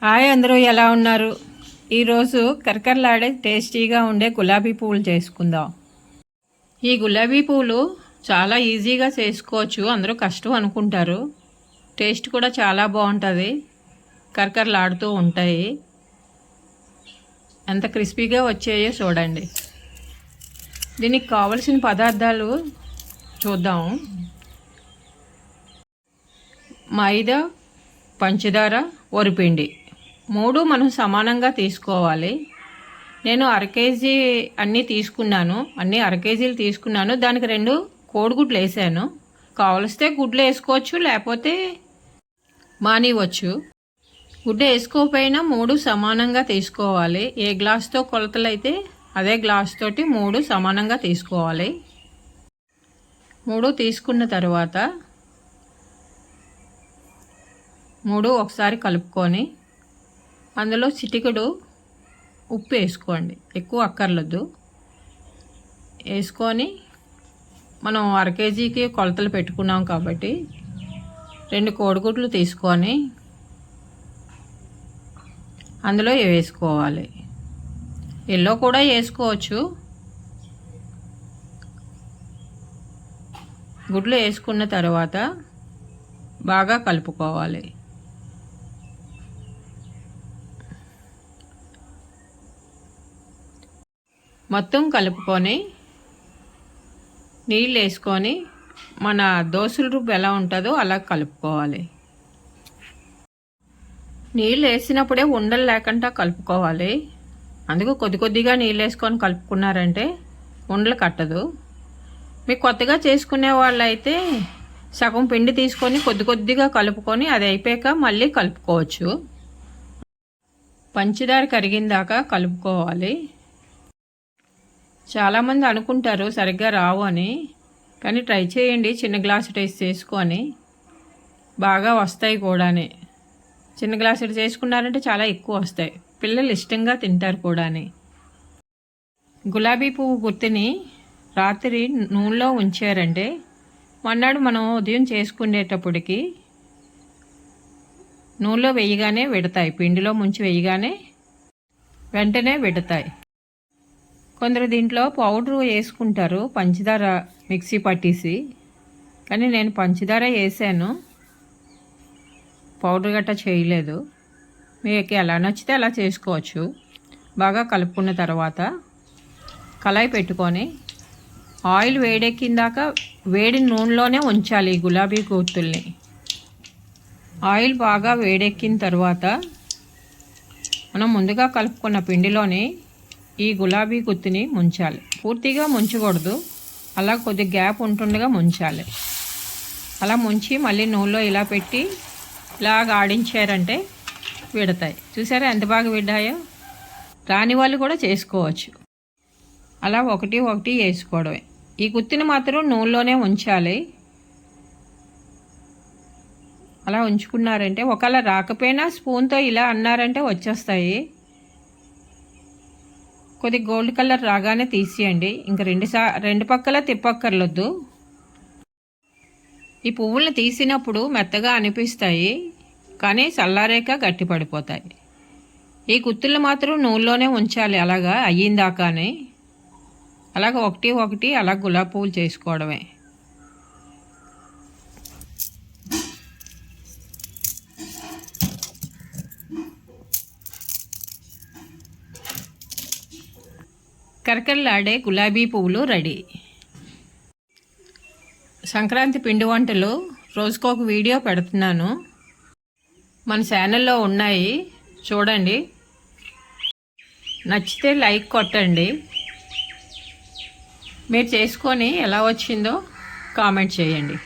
Hi, అందరూ ఎలా ఉన్నారు? ఈరోజు కరకరలాడే టేస్టీగా ఉండే గులాబీ పువ్వులు చేసుకుందాం. ఈ గులాబీ పువ్వులు చాలా ఈజీగా చేసుకోవచ్చు. అందరూ కష్టం అనుకుంటారు. టేస్ట్ కూడా చాలా బాగుంటుంది. కరకరలాడుతూ ఉంటాయి. ఎంత క్రిస్పీగా వచ్చాయో చూడండి. దీనికి కావలసిన పదార్థాలు చూద్దాం. మైదా, పంచదార, వరిపిండి మూడు మనం సమానంగా తీసుకోవాలి. నేను అరకేజీ అన్నీ తీసుకున్నాను. అరకేజీలు తీసుకున్నాను. దానికి 2 కోడిగుడ్లు వేసాను. కావలిస్తే గుడ్లు వేసుకోవచ్చు, లేకపోతే మానివచ్చు. గుడ్డు వేసుకోకపోయినా 3 సమానంగా తీసుకోవాలి. ఏ గ్లాస్తో కొలతలు అయితే అదే గ్లాస్ తోటి 3 సమానంగా తీసుకోవాలి. 3 తీసుకున్న తర్వాత 3 ఒకసారి కలుపుకొని అందులో చిటికెడు ఉప్పు వేసుకోండి. ఎక్కువ అక్కర్లేదు. వేసుకొని మనం అరకేజీకి కొలతలు పెట్టుకున్నాం కాబట్టి 2 కోడిగుడ్లు తీసుకొని అందులో వేసుకోవాలి. ఎల్లో కూడా వేసుకోవచ్చు. గుడ్లు వేసుకున్న తర్వాత బాగా కలుపుకోవాలి. మొత్తం కలుపుకొని నీళ్ళు వేసుకొని మన దోసల రుబ్బు ఎలా ఉంటుందో అలా కలుపుకోవాలి. నీళ్ళు వేసినప్పుడే ఉండలు లేకుండా కలుపుకోవాలి. అందుకు కొద్దిగా నీళ్ళు వేసుకొని కలుపుకున్నారంటే ఉండలు కట్టదు. మీకు కొత్తగా చేసుకునే వాళ్ళు అయితే సగం పిండి తీసుకొని కొద్దిగా కలుపుకొని అది అయిపోయాక మళ్ళీ కలుపుకోవచ్చు. పంచదార కరిగిందాక కలుపుకోవాలి. చాలామంది అనుకుంటారు సరిగ్గా రావు అని, కానీ ట్రై చేయండి. చిన్న గ్లాసు టేస్ట్ చేసుకొని బాగా వస్తాయి కూడాని. చిన్న గ్లాసు చేసుకున్నారంటే చాలా ఎక్కువ వస్తాయి. పిల్లలు ఇష్టంగా తింటారు కూడాని. గులాబీ పువ్వు గుత్తిని రాత్రి నూనెలో ఉంచారంటే మొన్నడు మనం ఉదయం చేసుకునేటప్పటికి నూనెలో వేయగానే విడతాయి. పిండిలో ముంచి వేయగానే వెంటనే విడతాయి. కొందరు దీంట్లో పౌడరు వేసుకుంటారు, పంచదార మిక్సీ పట్టేసి. కానీ నేను పంచదార వేసాను, పౌడర్ గట్రా చేయలేదు. మీకు ఎలా నచ్చితే అలా చేసుకోవచ్చు. బాగా కలుపుకున్న తర్వాత కళాయి పెట్టుకొని ఆయిల్ వేడెక్కిందాక వేడి నూనెలోనే ఉంచాలి ఈ గులాబీ గుత్తుల్ని. ఆయిల్ బాగా వేడెక్కిన తర్వాత మనం ముందుగా కలుపుకున్న పిండిలోని ఈ గులాబీ గుత్తిని ముంచాలి. పూర్తిగా ముంచకూడదు, అలా కొద్ది గ్యాప్ ఉంటుండగా ముంచాలి. అలా ముంచి మళ్ళీ నూనెలో ఇలా పెట్టి ఇలాగ ఆడించారంటే విడతాయి. చూసారా ఎంత బాగా విడ్డాయో? రాని వాళ్ళు కూడా చేసుకోవచ్చు. అలా ఒకటి వేసుకోవడమే. ఈ గుత్తిని మాత్రం నూనెలోనే ఉంచాలి. అలా ఉంచుకున్నారంటే ఒకవేళ రాకపోయినా స్పూన్తో ఇలా అన్నారంటే వచ్చేస్తాయి. కొద్ది గోల్డ్ కలర్ రాగానే తీసేయండి. ఇంకా 2 పక్కల తిప్పక్కర్లొద్దు. ఈ పువ్వులను తీసినప్పుడు మెత్తగా అనిపిస్తాయి, కానీ చల్లారేక గట్టి పడిపోతాయి. ఈ గుత్తులు మాత్రం నూనెలోనే ఉంచాలి. అలాగా అయ్యిందాకానే అలాగ ఒకటి అలా గులాబీ పువ్వులు చేసుకోవడమే. కరకరలాడే గులాబీ పువ్వులు రెడీ. సంక్రాంతి పిండి వంటలు రోజుకొక వీడియో పెడుతున్నాను. మన ఛానల్లో ఉన్నాయి, చూడండి. నచ్చితే లైక్ కొట్టండి. మీరు చేసుకొని ఎలా వచ్చిందో కామెంట్ చేయండి.